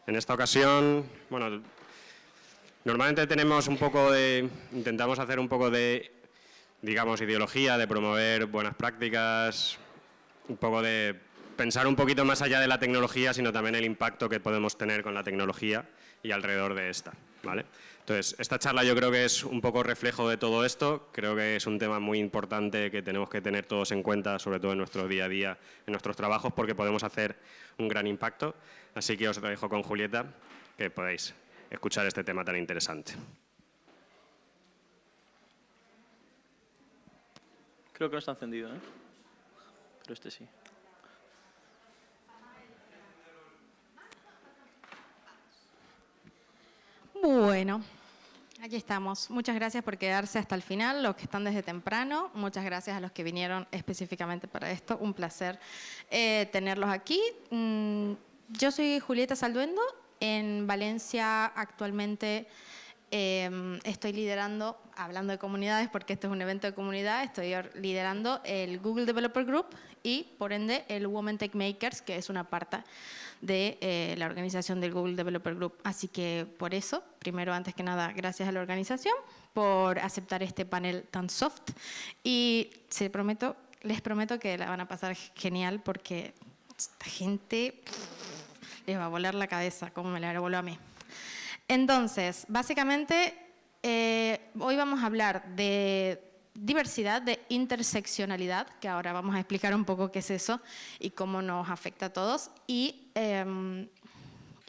En esta ocasión, bueno, normalmente tenemos un poco de, intentamos hacer un poco de, digamos, ideología, de promover buenas prácticas, un poco de pensar un poquito más allá de la tecnología, sino también el impacto que podemos tener con la tecnología y alrededor de esta, ¿vale? Entonces, esta charla yo creo que es un poco reflejo de todo esto, creo que es un tema muy importante que tenemos que tener todos en cuenta, sobre todo en nuestro día a día, en nuestros trabajos, porque podemos hacer un gran impacto. Así que os dejo con Julieta, que podéis escuchar este tema tan interesante. Creo que no está encendido, ¿eh? Pero este sí. Bueno, aquí estamos. Muchas gracias por quedarse hasta el final, los que están desde temprano. Muchas gracias a los que vinieron específicamente para esto. Un placer tenerlos aquí. Yo soy Julieta Salduendo. En Valencia actualmente estoy liderando, hablando de comunidades, porque este es un evento de comunidad, estoy liderando el Google Developer Group y, por ende, el Women Tech Makers, que es una parte de la organización del Google Developer Group. Así que, por eso, primero, antes que nada, gracias a la organización por aceptar este panel tan soft. Y les prometo que la van a pasar genial, porque esta gente les va a volar la cabeza, como me la voló a mí. Entonces, básicamente, hoy vamos a hablar de diversidad, de interseccionalidad, que ahora vamos a explicar un poco qué es eso y cómo nos afecta a todos. Y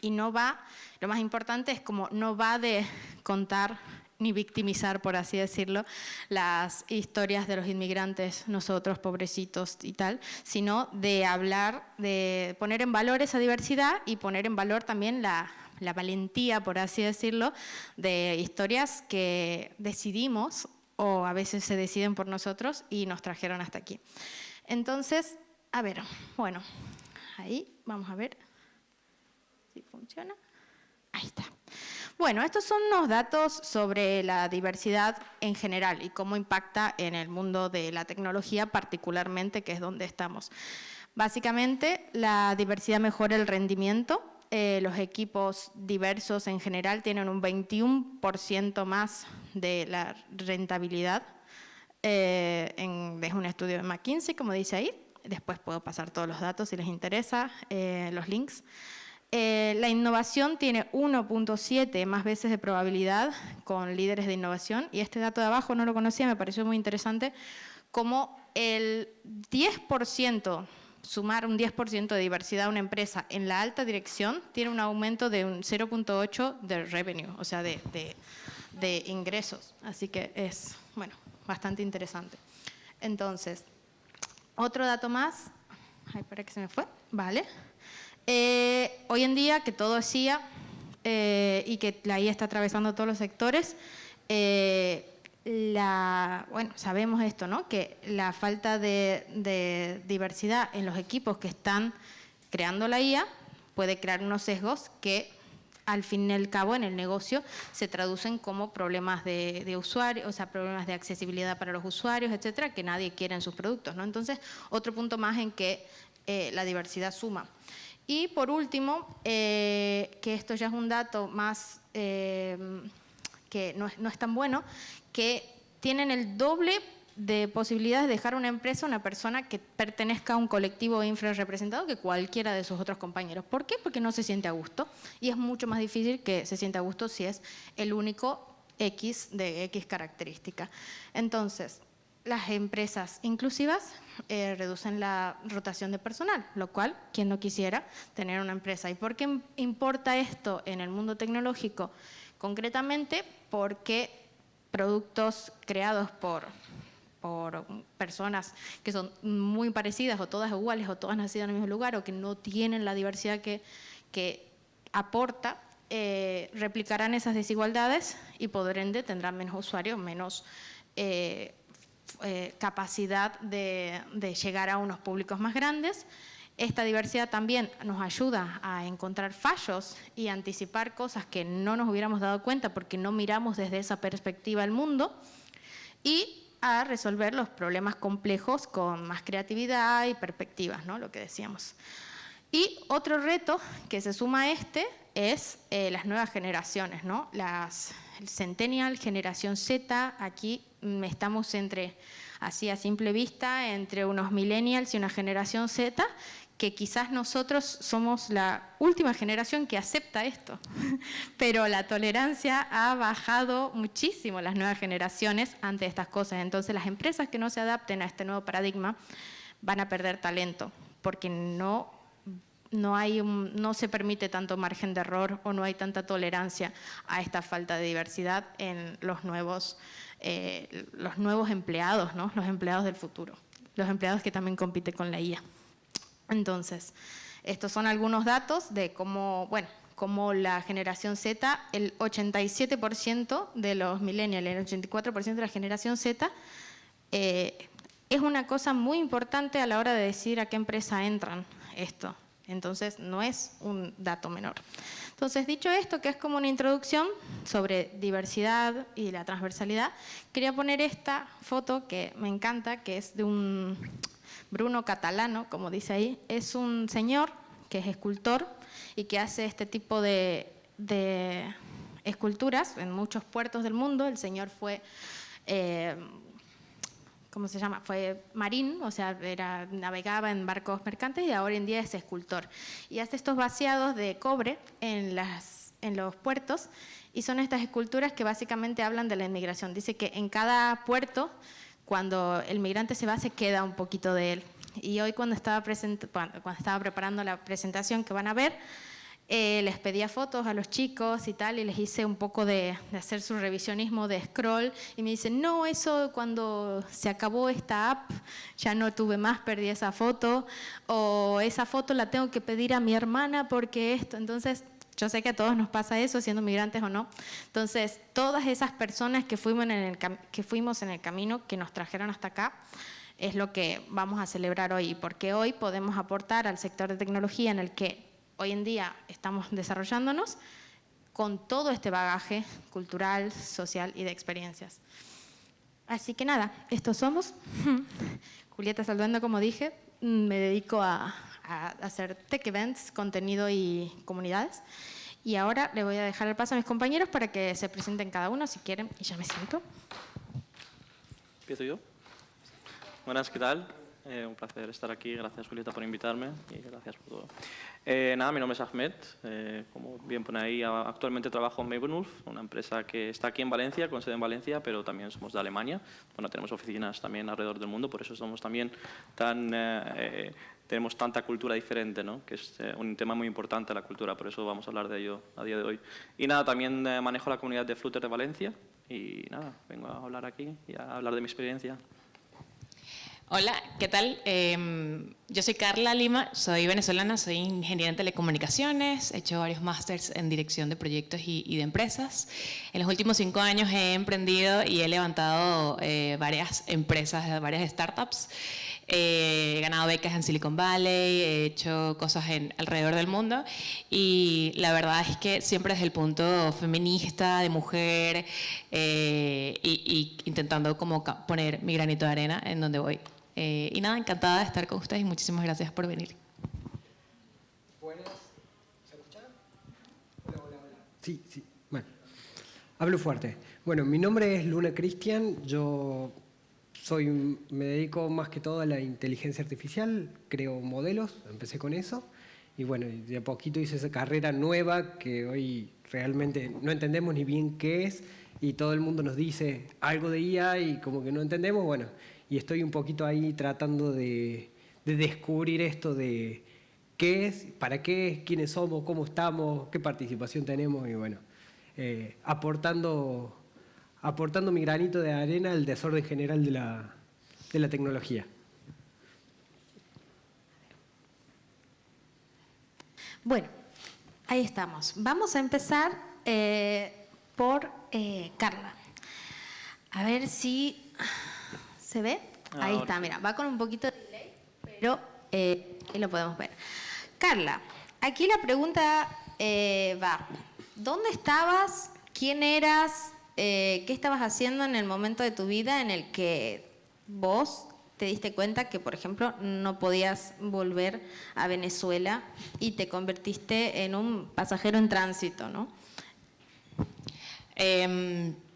no va, lo más importante es como no va de contar ni victimizar, por así decirlo, las historias de los inmigrantes, nosotros, pobrecitos y tal, sino de hablar, de poner en valor esa diversidad y poner en valor también la valentía, por así decirlo, de historias que decidimos o a veces se deciden por nosotros y nos trajeron hasta aquí. Entonces, a ver, bueno, ahí vamos a ver si funciona. Ahí está. Bueno, estos son unos datos sobre la diversidad en general y cómo impacta en el mundo de la tecnología particularmente, que es donde estamos. Básicamente, la diversidad mejora el rendimiento. Los equipos diversos en general tienen un 21% más de la rentabilidad. Es un estudio de McKinsey, como dice ahí. Después puedo pasar todos los datos si les interesa, los links. La innovación tiene 1.7 más veces de probabilidad con líderes de innovación. Y este dato de abajo no lo conocía, me pareció muy interesante, como el 10%, sumar un 10% de diversidad a una empresa en la alta dirección tiene un aumento de un 0.8 de revenue, o sea, de ingresos. Así que es, bueno, bastante interesante. Entonces, otro dato más. Ay, para que se me fue. Vale. Hoy en día, que todo es IA y que la IA está atravesando todos los sectores, bueno, sabemos esto, ¿no? Que la falta de diversidad en los equipos que están creando la IA puede crear unos sesgos que al fin y al cabo en el negocio se traducen como problemas de usuario, o sea, problemas de accesibilidad para los usuarios, etcétera, que nadie quiere en sus productos, ¿no? Entonces, otro punto más en que la diversidad suma. Y por último, que esto ya es un dato más que no es tan bueno, que tienen el doble de posibilidades de dejar una empresa una persona que pertenezca a un colectivo infrarrepresentado que cualquiera de sus otros compañeros. ¿Por qué? Porque no se siente a gusto y es mucho más difícil que se sienta a gusto si es el único X de X característica. Entonces, las empresas inclusivas reducen la rotación de personal, lo cual, ¿quién no quisiera tener una empresa? ¿Y por qué importa esto en el mundo tecnológico? Concretamente, porque productos creados por personas que son muy parecidas o todas iguales o todas nacidas en el mismo lugar o que no tienen la diversidad que aporta, replicarán esas desigualdades y por ende tendrán menos usuarios, menos capacidad de llegar a unos públicos más grandes. Esta diversidad también nos ayuda a encontrar fallos y anticipar cosas que no nos hubiéramos dado cuenta porque no miramos desde esa perspectiva el mundo y a resolver los problemas complejos con más creatividad y perspectivas, ¿no? Lo que decíamos. Y otro reto que se suma a este es las nuevas generaciones, ¿no? El Centennial, Generación Z, aquí estamos así a simple vista, entre unos Millennials y una Generación Z, que quizás nosotros somos la última generación que acepta esto, pero la tolerancia ha bajado muchísimo las nuevas generaciones ante estas cosas. Entonces las empresas que no se adapten a este nuevo paradigma van a perder talento, porque no se permite tanto margen de error o no hay tanta tolerancia a esta falta de diversidad en los nuevos empleados, ¿no? Los empleados del futuro, los empleados que también compiten con la IA. Entonces, estos son algunos datos de cómo la generación Z, el 87% de los millennials, el 84% de la generación Z, es una cosa muy importante a la hora de decidir a qué empresa entran esto. Entonces, no es un dato menor. Entonces, dicho esto, que es como una introducción sobre diversidad y la transversalidad, quería poner esta foto que me encanta, que es de un Bruno Catalano, como dice ahí. Es un señor que es escultor y que hace este tipo de esculturas en muchos puertos del mundo. El señor fue... ¿cómo se llama? Fue marín, o sea, navegaba en barcos mercantes y ahora en día es escultor. Y hace estos vaciados de cobre en los puertos y son estas esculturas que básicamente hablan de la inmigración. Dice que en cada puerto, cuando el migrante se va, se queda un poquito de él. Y hoy cuando estaba preparando la presentación que van a ver, les pedía fotos a los chicos y tal, y les hice un poco de hacer su revisionismo de scroll, y me dicen, no, eso cuando se acabó esta app, ya no tuve más, perdí esa foto, o esa foto la tengo que pedir a mi hermana porque esto. Entonces, yo sé que a todos nos pasa eso, siendo migrantes o no. Entonces, todas esas personas que fuimos en el camino, que nos trajeron hasta acá, es lo que vamos a celebrar hoy, porque hoy podemos aportar al sector de tecnología en el que hoy en día estamos desarrollándonos con todo este bagaje cultural, social y de experiencias. Así que nada, estos somos. Julieta Salduendo, como dije, me dedico a hacer tech events, contenido y comunidades. Y ahora le voy a dejar el paso a mis compañeros para que se presenten cada uno, si quieren, y ya me siento. ¿Empiezo yo? Buenas, ¿qué tal? Un placer estar aquí. Gracias, Julieta, por invitarme y gracias por todo. Nada, mi nombre es Ahmed. Como bien pone ahí, actualmente trabajo en Mavenwolf, una empresa que está aquí en Valencia, con sede en Valencia, pero también somos de Alemania. Bueno, tenemos oficinas también alrededor del mundo, por eso somos también tenemos tanta cultura diferente, ¿no? Que es un tema muy importante, la cultura, por eso vamos a hablar de ello a día de hoy. Y nada, también manejo la comunidad de Flutter de Valencia y nada, vengo a hablar aquí y a hablar de mi experiencia. Hola, ¿qué tal? Yo soy Carla Lima, soy venezolana, soy ingeniera en telecomunicaciones, he hecho varios másters en dirección de proyectos y de empresas. En los últimos 5 años he emprendido y he levantado varias empresas, varias startups. He ganado becas en Silicon Valley, he hecho cosas alrededor del mundo y la verdad es que siempre desde el punto feminista, de mujer y intentando como poner mi granito de arena en donde voy. Y nada, encantada de estar con ustedes y muchísimas gracias por venir. Buenas, ¿se escucha? Hola, hola, hola. Sí, bueno, hablo fuerte. Bueno, mi nombre es Luna Cristian, me dedico más que todo a la inteligencia artificial, creo modelos, empecé con eso y bueno, de a poquito hice esa carrera nueva que hoy realmente no entendemos ni bien qué es y todo el mundo nos dice algo de IA y como que no entendemos, bueno, y estoy un poquito ahí tratando de descubrir esto de qué es, para qué es, quiénes somos, cómo estamos, qué participación tenemos y bueno, aportando mi granito de arena al desorden general de la tecnología. Bueno, ahí estamos. Vamos a empezar por Carla. A ver si se ve. Ahí está, mira, va con un poquito de delay, pero ahí lo podemos ver. Carla, aquí la pregunta va. ¿Dónde estabas? ¿Quién eras? ¿Qué estabas haciendo en el momento de tu vida en el que vos te diste cuenta que, por ejemplo, no podías volver a Venezuela y te convertiste en un pasajero en tránsito, ¿no?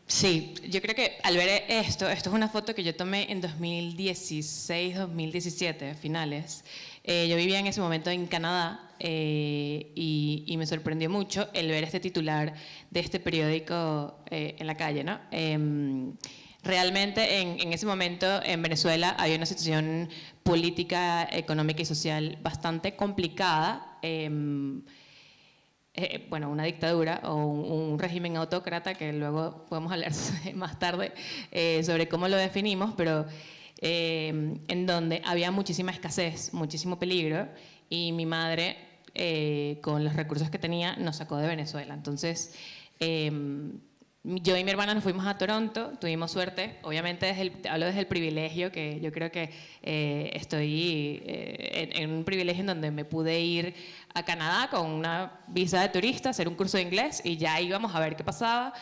Sí, yo creo que al ver esto es una foto que yo tomé en 2016, 2017, finales. Yo vivía en ese momento en Canadá y me sorprendió mucho el ver este titular de este periódico en la calle, ¿no? Realmente en ese momento en Venezuela había una situación política, económica y social bastante complicada. Bueno, una dictadura o un régimen autócrata, que luego podemos hablar más tarde sobre cómo lo definimos, pero en donde había muchísima escasez, muchísimo peligro, y mi madre, con los recursos que tenía, nos sacó de Venezuela. Entonces, yo y mi hermana nos fuimos a Toronto, tuvimos suerte, obviamente hablo desde el privilegio, que yo creo que estoy en un privilegio en donde me pude ir a Canadá con una visa de turista, hacer un curso de inglés y ya íbamos a ver qué pasaba.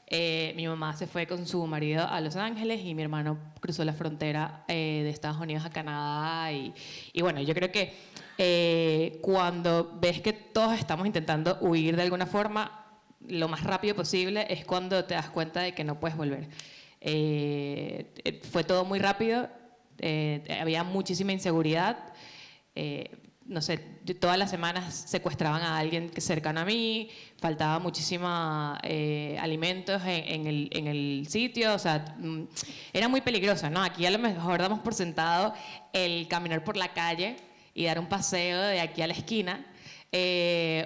Mi mamá se fue con su marido a Los Ángeles y mi hermano cruzó la frontera de Estados Unidos a Canadá y bueno, yo creo que cuando ves que todos estamos intentando huir de alguna forma, lo más rápido posible es cuando te das cuenta de que no puedes volver. Fue todo muy rápido, había muchísima inseguridad. No sé, todas las semanas secuestraban a alguien cercano a mí, faltaba muchísima alimentos en el sitio, o sea, era muy peligroso, ¿no? Aquí a lo mejor damos por sentado el caminar por la calle y dar un paseo de aquí a la esquina,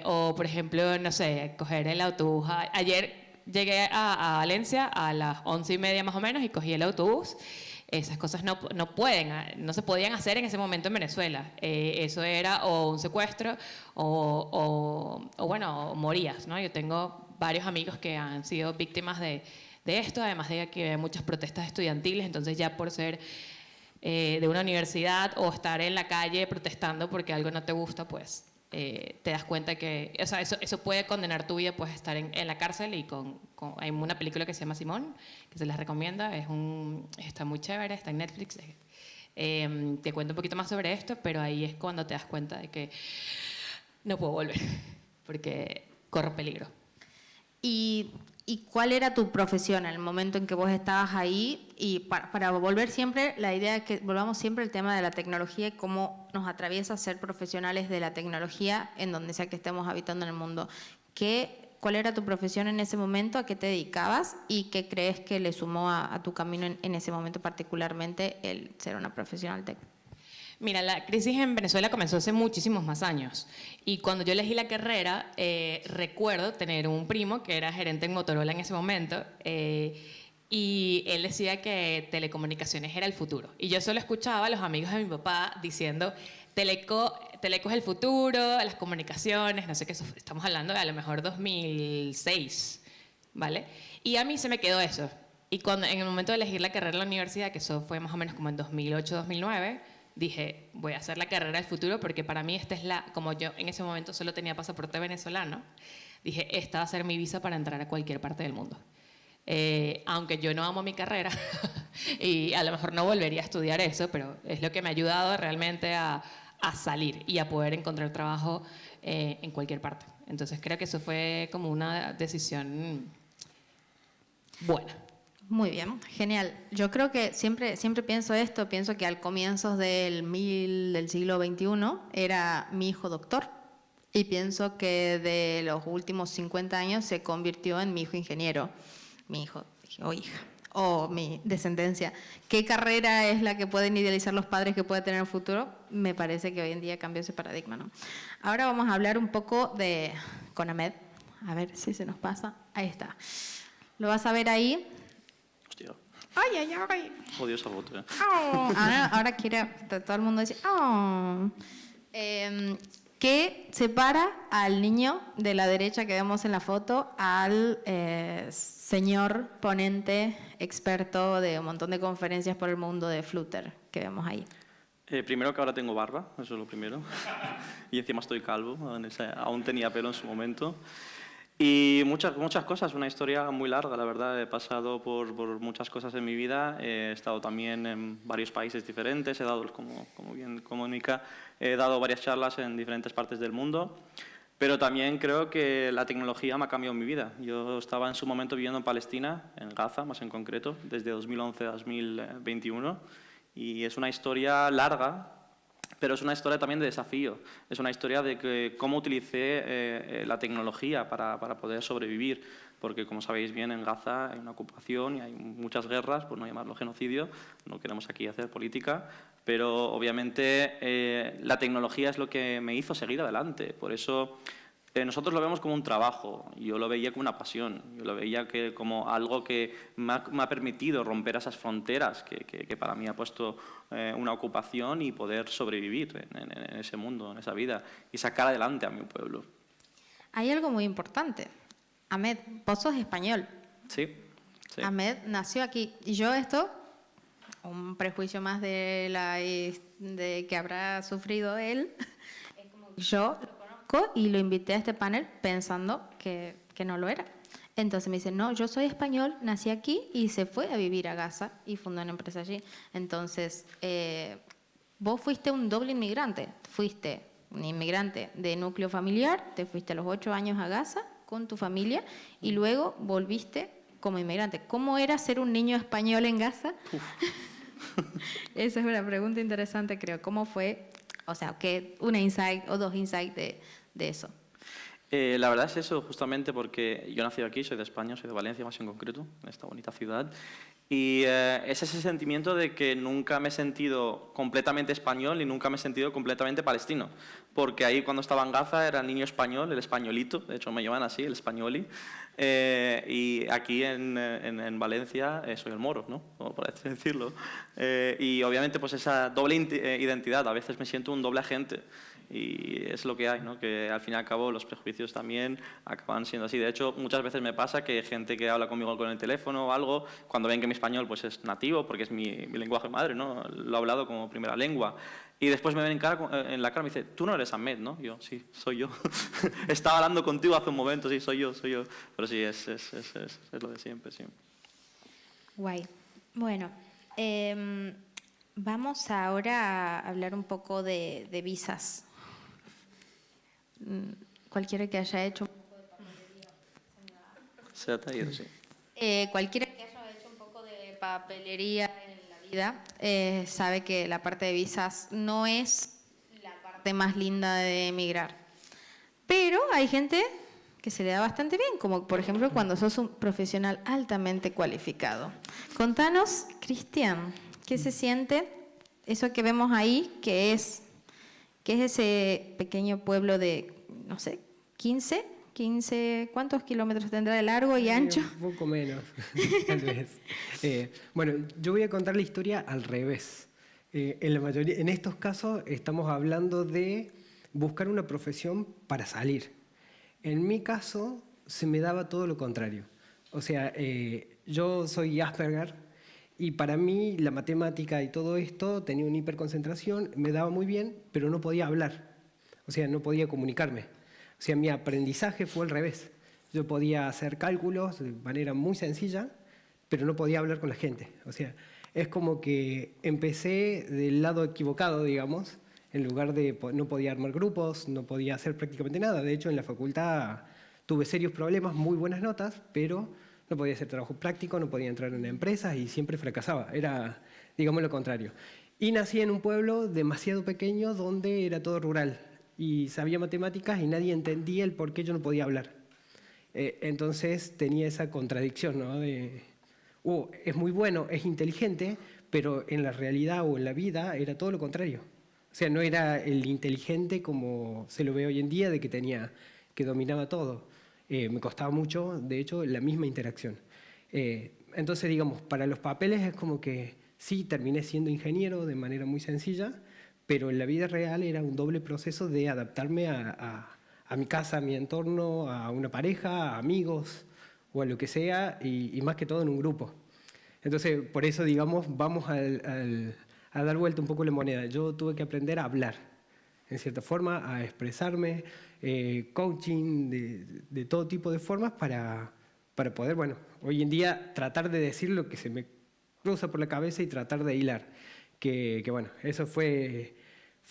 o por ejemplo, no sé, coger el autobús. Ayer llegué a Valencia a las 11:30 más o menos y cogí el autobús. Esas cosas no se podían hacer en ese momento en Venezuela. Eso era o un secuestro o bueno, morías, ¿no? Yo tengo varios amigos que han sido víctimas de esto, además de que hay muchas protestas estudiantiles, entonces ya por ser de una universidad o estar en la calle protestando porque algo no te gusta, pues te das cuenta que, o sea, eso puede condenar tu vida, puedes estar en la cárcel. Y hay una película que se llama Simón, que se les recomienda, está muy chévere, está en Netflix. Te cuento un poquito más sobre esto, pero ahí es cuando te das cuenta de que no puedo volver, porque corro peligro. ¿Y cuál era tu profesión en el momento en que vos estabas ahí? Y para volver siempre, la idea es que volvamos siempre al tema de la tecnología y cómo nos atraviesa ser profesionales de la tecnología en donde sea que estemos habitando en el mundo. ¿Cuál era tu profesión en ese momento? ¿A qué te dedicabas? ¿Y qué crees que le sumó a tu camino en ese momento particularmente el ser una profesional tech? Mira, la crisis en Venezuela comenzó hace muchísimos más años. Y cuando yo elegí la carrera, recuerdo tener un primo que era gerente en Motorola en ese momento, y él decía que telecomunicaciones era el futuro. Y yo solo escuchaba a los amigos de mi papá diciendo, teleco es el futuro, las comunicaciones, no sé qué, estamos hablando de a lo mejor 2006, ¿vale? Y a mí se me quedó eso. Y en el momento de elegir la carrera en la universidad, que eso fue más o menos como en 2008, 2009, dije, voy a hacer la carrera del futuro porque para mí esta es como yo en ese momento solo tenía pasaporte venezolano, dije, esta va a ser mi visa para entrar a cualquier parte del mundo. Aunque yo no amo mi carrera y a lo mejor no volvería a estudiar eso, pero es lo que me ha ayudado realmente a salir y a poder encontrar trabajo en cualquier parte. Entonces creo que eso fue como una decisión buena. Muy bien, genial. Yo creo que siempre pienso esto, pienso que al comienzos del siglo XXI era mi hijo doctor y pienso que de los últimos 50 años se convirtió en mi hijo ingeniero, mi hijo o hija o mi descendencia. ¿Qué carrera es la que pueden idealizar los padres que puede tener en el futuro? Me parece que hoy en día cambió ese paradigma, ¿no? Ahora vamos a hablar un poco con Ahmed, a ver si se nos pasa. Ahí está. ¿Lo vas a ver ahí? Hostia. ¡Ay! Odio esa foto, Oh. Ahora quiere todo el mundo decir oh. ¿Qué separa al niño de la derecha que vemos en la foto al señor ponente experto de un montón de conferencias por el mundo de Flutter que vemos ahí? Primero que ahora tengo barba, eso es lo primero. Y encima estoy calvo, aún tenía pelo en su momento. Y muchas cosas, una historia muy larga, la verdad. He pasado por muchas cosas en mi vida, he estado también en varios países diferentes, he dado, como bien comunica, he dado varias charlas en diferentes partes del mundo, pero también creo que la tecnología me ha cambiado mi vida. Yo estaba en su momento viviendo en Palestina, en Gaza más en concreto, desde 2011 a 2021, y es una historia larga, pero es una historia también de desafío. Es una historia de cómo utilicé la tecnología para poder sobrevivir. Porque, como sabéis bien, en Gaza hay una ocupación y hay muchas guerras, por no llamarlo genocidio. No queremos aquí hacer política. Pero, obviamente, la tecnología es lo que me hizo seguir adelante. Por eso nosotros lo vemos como un trabajo. Yo lo veía como una pasión. Yo lo veía como algo que me ha permitido romper esas fronteras que para mí ha puesto una ocupación y poder sobrevivir en ese mundo, en esa vida y sacar adelante a mi pueblo. Hay algo muy importante. Ahmed, vos sos español. Sí. Ahmed nació aquí. Y yo un prejuicio más de que habrá sufrido él. Yo lo conozco y lo invité a este panel pensando que no lo era. Entonces me dice, no, yo soy español, nací aquí y se fue a vivir a Gaza y fundó una empresa allí. Entonces, vos fuiste un doble inmigrante. Fuiste un inmigrante de núcleo familiar, te fuiste a los 8 años a Gaza con tu familia y luego volviste como inmigrante. ¿Cómo era ser un niño español en Gaza? Esa es una pregunta interesante, creo. ¿Cómo fue? O sea, una insight o 2 insights de eso. La verdad es eso, justamente porque yo nací aquí, soy de España, soy de Valencia más en concreto, en esta bonita ciudad. Y es ese sentimiento de que nunca me he sentido completamente español y nunca me he sentido completamente palestino. Porque ahí cuando estaba en Gaza era el niño español, el españolito, de hecho me llaman así, el españoli. Y aquí en Valencia soy el moro, ¿no? Como por así decirlo. Y obviamente pues esa doble identidad, a veces me siento un doble agente. Y es lo que hay, ¿no? Que al fin y al cabo los prejuicios también acaban siendo así. De hecho, muchas veces me pasa que gente que habla conmigo con el teléfono o algo, cuando ven que mi español pues es nativo, porque es mi lenguaje madre, ¿no? Lo he hablado como primera lengua. Y después me ven en la cara y me dicen, tú no eres Ahmed, ¿no? Yo, sí, soy yo. Estaba hablando contigo hace un momento, sí, soy yo. Pero sí, es lo de siempre, sí. Guay. Bueno, vamos ahora a hablar un poco de visas. Cualquiera que haya hecho un poco de papelería. Se ha traído, sí. Cualquiera que haya hecho un poco de papelería en la vida sabe que la parte de visas no es la parte más linda de emigrar. Pero hay gente que se le da bastante bien, como por ejemplo cuando sos un profesional altamente cualificado. Contanos, Cristian, ¿qué se siente eso que vemos ahí, que es ese pequeño pueblo de, no sé, 15, ¿cuántos kilómetros tendrá de largo y ancho? Un poco menos, tal vez. Bueno, yo voy a contar la historia al revés. En estos casos estamos hablando de buscar una profesión para salir. En mi caso se me daba todo lo contrario. O sea, yo soy Asperger, y para mí la matemática y todo esto tenía una hiperconcentración, me daba muy bien, pero no podía hablar. O sea, no podía comunicarme. O sea, mi aprendizaje fue al revés. Yo podía hacer cálculos de manera muy sencilla, pero no podía hablar con la gente. O sea, es como que empecé del lado equivocado, digamos. En lugar de, no podía armar grupos, no podía hacer prácticamente nada. De hecho, en la facultad tuve serios problemas, muy buenas notas, pero no podía hacer trabajo práctico, no podía entrar en empresas y siempre fracasaba. Era, digamos, lo contrario. Y nací en un pueblo demasiado pequeño donde era todo rural y sabía matemáticas y nadie entendía el por qué yo no podía hablar. Entonces tenía esa contradicción, ¿no? De, es muy bueno, es inteligente, pero en la realidad o en la vida era todo lo contrario. O sea, no era el inteligente como se lo ve hoy en día, de que dominaba todo. Me costaba mucho, de hecho, la misma interacción. Entonces, digamos, para los papeles es como que sí, terminé siendo ingeniero de manera muy sencilla, pero en la vida real era un doble proceso de adaptarme a mi casa, a mi entorno, a una pareja, a amigos o a lo que sea, y más que todo en un grupo. Entonces, por eso, digamos, vamos a dar vuelta un poco la moneda. Yo tuve que aprender a hablar. en cierta forma, a expresarme, coaching de todo tipo de formas para poder, bueno, hoy en día tratar de decir lo que se me cruza por la cabeza y tratar de hilar. Que bueno, eso fue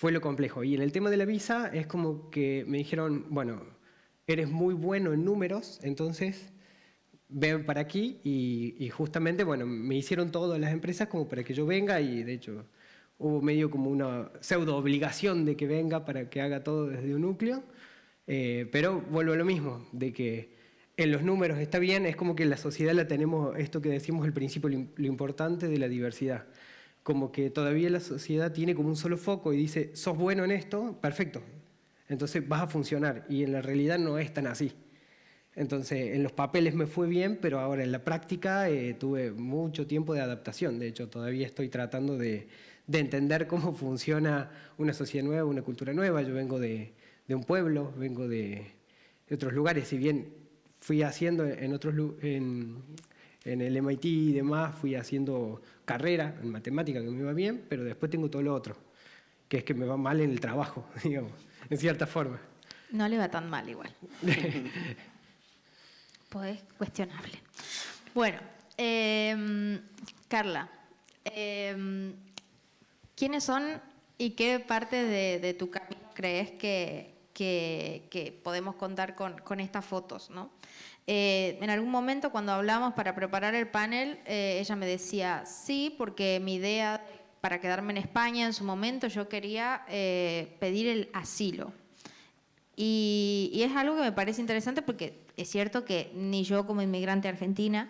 lo complejo. Y en el tema de la visa es como que me dijeron, bueno, eres muy bueno en números, entonces ven para aquí y justamente, bueno, me hicieron todas las empresas como para que yo venga y de hecho hubo medio como una pseudo obligación de que venga para que haga todo desde un núcleo, pero vuelvo a lo mismo, de que en los números está bien, es como que en la sociedad la tenemos, esto que decimos al principio, lo importante de la diversidad. Como que todavía la sociedad tiene como un solo foco y dice, sos bueno en esto, perfecto, entonces vas a funcionar. Y en la realidad no es tan así. Entonces, en los papeles me fue bien, pero ahora en la práctica tuve mucho tiempo de adaptación. De hecho, todavía estoy tratando de entender cómo funciona una sociedad nueva, una cultura nueva. Yo vengo de un pueblo, vengo de otros lugares. Si bien fui haciendo en el MIT y demás, fui haciendo carrera en matemática, que me iba bien, pero después tengo todo lo otro, que es que me va mal en el trabajo, digamos, en cierta forma. No le va tan mal igual. Pues cuestionable. Bueno, Carla, ¿quiénes son y qué parte de tu camino crees que podemos contar con estas fotos, ¿no? En algún momento cuando hablamos para preparar el panel, ella me decía, sí, porque mi idea para quedarme en España en su momento, yo quería pedir el asilo. Y es algo que me parece interesante porque es cierto que ni yo como inmigrante argentina,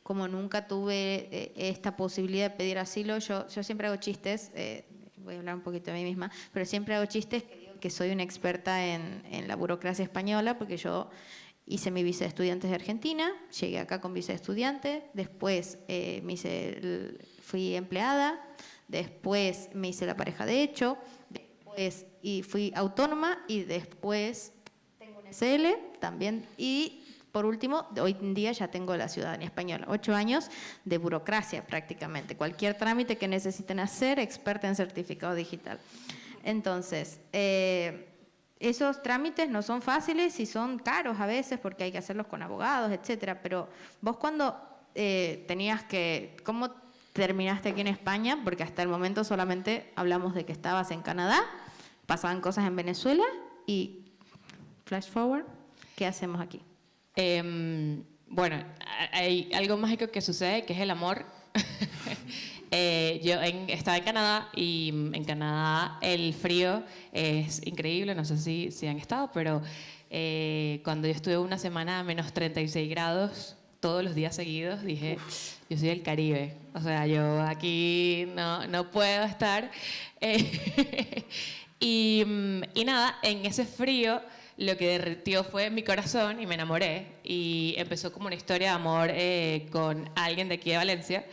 como nunca tuve esta posibilidad de pedir asilo, yo siempre hago chistes, voy a hablar un poquito de mí misma, pero siempre hago chistes que digo que soy una experta en la burocracia española porque yo hice mi visa de estudiante de Argentina, llegué acá con visa de estudiante, después fui empleada, después me hice la pareja de hecho, después y fui autónoma y después tengo un SL también y por último, hoy en día ya tengo la ciudadanía española. 8 años de burocracia prácticamente. Cualquier trámite que necesiten hacer, experta en certificado digital. Entonces, esos trámites no son fáciles y son caros a veces porque hay que hacerlos con abogados, etcétera. Pero vos cuando ¿cómo terminaste aquí en España? Porque hasta el momento solamente hablamos de que estabas en Canadá, pasaban cosas en Venezuela y flash forward, ¿qué hacemos aquí? Bueno, hay algo mágico que sucede, que es el amor. Yo estaba en Canadá y en Canadá el frío es increíble, no sé si han estado, pero cuando yo estuve una semana a menos 36 grados todos los días seguidos, dije, yo soy del Caribe, o sea, yo aquí no puedo estar. Y nada, en ese frío lo que derritió fue mi corazón y me enamoré y empezó como una historia de amor con alguien de aquí de Valencia,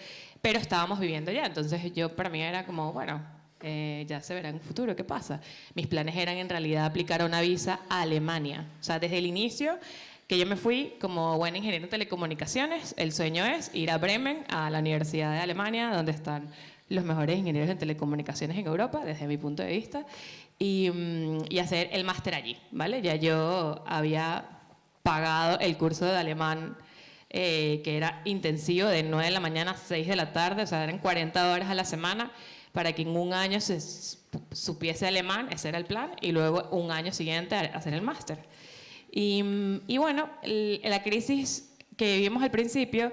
pero estábamos viviendo ya, entonces para mí era como, bueno, ya se verá en un futuro, ¿qué pasa? Mis planes eran en realidad aplicar a una visa a Alemania, o sea, desde el inicio que yo me fui como buena ingeniera en telecomunicaciones, el sueño es ir a Bremen, a la Universidad de Alemania, donde están los mejores ingenieros en telecomunicaciones en Europa, desde mi punto de vista, y hacer el máster allí, ¿vale? Ya yo había pagado el curso de alemán, que era intensivo, de 9 de la mañana a 6 de la tarde, o sea, eran 40 horas a la semana, para que en un año se supiese alemán, ese era el plan, y luego un año siguiente hacer el máster. Y bueno, la crisis que vivimos al principio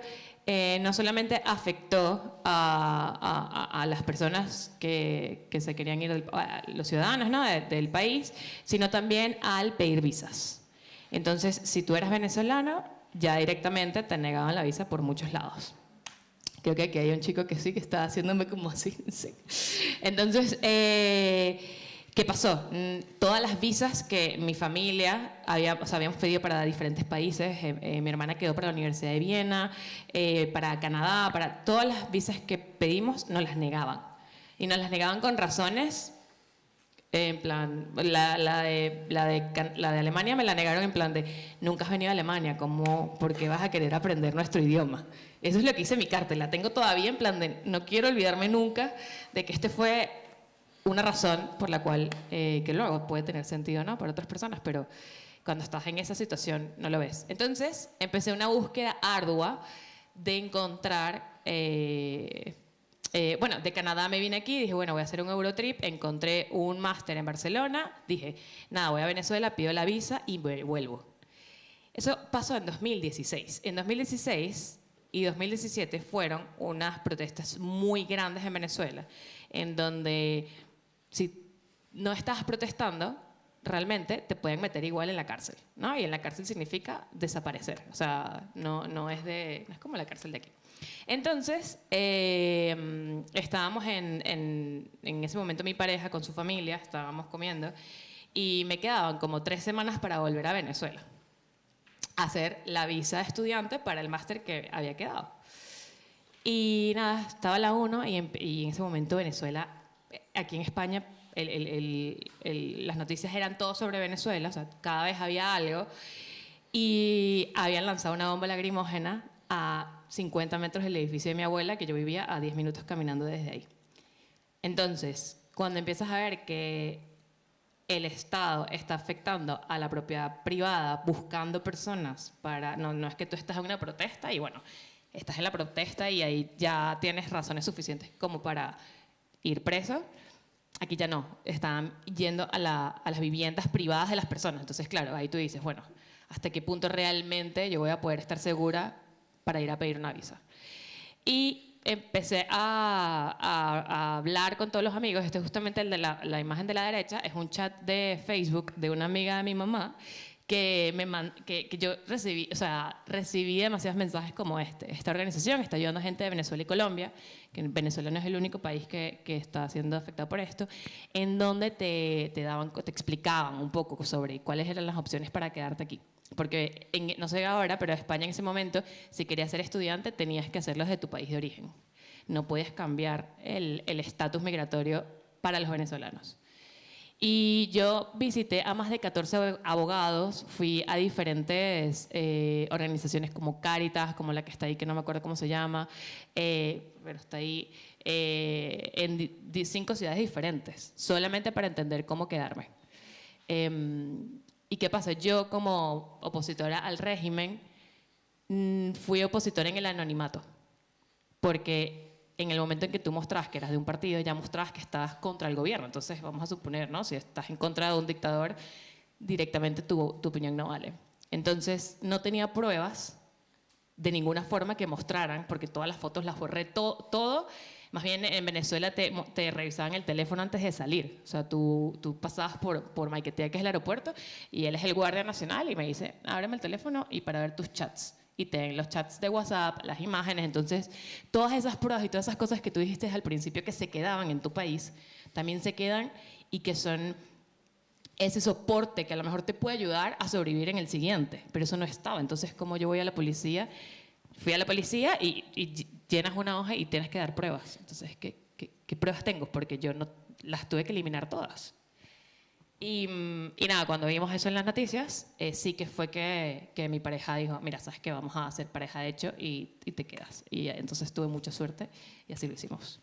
no solamente afectó a las personas que se querían ir, a los ciudadanos, ¿no? del país, sino también al pedir visas. Entonces, si tú eras venezolano, ya directamente te negaban la visa por muchos lados. Creo que aquí hay un chico que sí, que está haciéndome como así. Sí. Entonces, ¿qué pasó? Todas las visas que mi familia habíamos pedido para diferentes países, mi hermana quedó para la Universidad de Viena, para Canadá, para todas las visas que pedimos nos las negaban. Y nos las negaban con razones, en plan, la de Alemania me la negaron en plan de, nunca has venido a Alemania, ¿por qué vas a querer aprender nuestro idioma? Eso es lo que hice en mi carta, la tengo todavía en plan de, no quiero olvidarme nunca de que este fue una razón por la cual que luego puede tener sentido, ¿no?, para otras personas, pero cuando estás en esa situación no lo ves. Entonces empecé una búsqueda ardua de encontrar, bueno, de Canadá me vine aquí, dije, bueno, voy a hacer un Eurotrip, encontré un máster en Barcelona, dije, nada, voy a Venezuela, pido la visa y vuelvo. Eso pasó en 2016. En 2016 y 2017 fueron unas protestas muy grandes en Venezuela, en donde si no estabas protestando, realmente te pueden meter igual en la cárcel, ¿no? Y en la cárcel significa desaparecer, o sea, no es como la cárcel de aquí. Entonces, estábamos en ese momento mi pareja con su familia, estábamos comiendo, y me quedaban como 3 semanas para volver a Venezuela, a hacer la visa de estudiante para el máster que había quedado. Y nada, estaba la 1 y en ese momento Venezuela, aquí en España, las noticias eran todo sobre Venezuela, o sea, cada vez había algo, y habían lanzado una bomba lacrimógena a 50 metros del edificio de mi abuela, que yo vivía a 10 minutos caminando desde ahí. Entonces, cuando empiezas a ver que el Estado está afectando a la propiedad privada, buscando personas para... No es que tú estás en una protesta y bueno, estás en la protesta y ahí ya tienes razones suficientes como para ir preso. Aquí ya no, están yendo a las viviendas privadas de las personas. Entonces, claro, ahí tú dices, bueno, ¿hasta qué punto realmente yo voy a poder estar segura para ir a pedir una visa? Y empecé a hablar con todos los amigos. Este es justamente el de la imagen de la derecha, es un chat de Facebook de una amiga de mi mamá que yo recibí, o sea, recibí demasiados mensajes como este. Esta organización está ayudando a gente de Venezuela y Colombia, que Venezuela no es el único país que está siendo afectado por esto, en donde te explicaban un poco sobre cuáles eran las opciones para quedarte aquí. Porque, no sé ahora, pero España en ese momento, si querías ser estudiante, tenías que hacerlo desde tu país de origen. No podías cambiar el estatus migratorio para los venezolanos. Y yo visité a más de 14 abogados, fui a diferentes organizaciones como Cáritas, como la que está ahí, que no me acuerdo cómo se llama, pero está ahí, en 5 ciudades diferentes, solamente para entender cómo quedarme. ¿Y qué pasa? Yo como opositora al régimen fui opositora en el anonimato, porque en el momento en que tú mostrabas que eras de un partido, ya mostrabas que estabas contra el gobierno. Entonces, vamos a suponer, ¿no?, si estás en contra de un dictador, directamente tu opinión no vale. Entonces, no tenía pruebas de ninguna forma que mostraran, porque todas las fotos las borré, todo. Más bien, en Venezuela te revisaban el teléfono antes de salir. O sea, tú pasabas por Maiquetía, que es el aeropuerto, y él es el guardia nacional, y me dice, ábreme el teléfono y para ver tus chats. Y te ven los chats de WhatsApp, las imágenes. Entonces, todas esas pruebas y todas esas cosas que tú dijiste al principio que se quedaban en tu país, también se quedan y que son ese soporte que a lo mejor te puede ayudar a sobrevivir en el siguiente. Pero eso no estaba. Entonces, como yo voy a la policía, fui a la policía y llenas una hoja y tienes que dar pruebas. Entonces, ¿qué pruebas tengo? Porque yo no las tuve que eliminar todas. Y nada, cuando vimos eso en las noticias, sí que fue que mi pareja dijo, mira, sabes que vamos a ser pareja de hecho y te quedas. Y entonces tuve mucha suerte y así lo hicimos.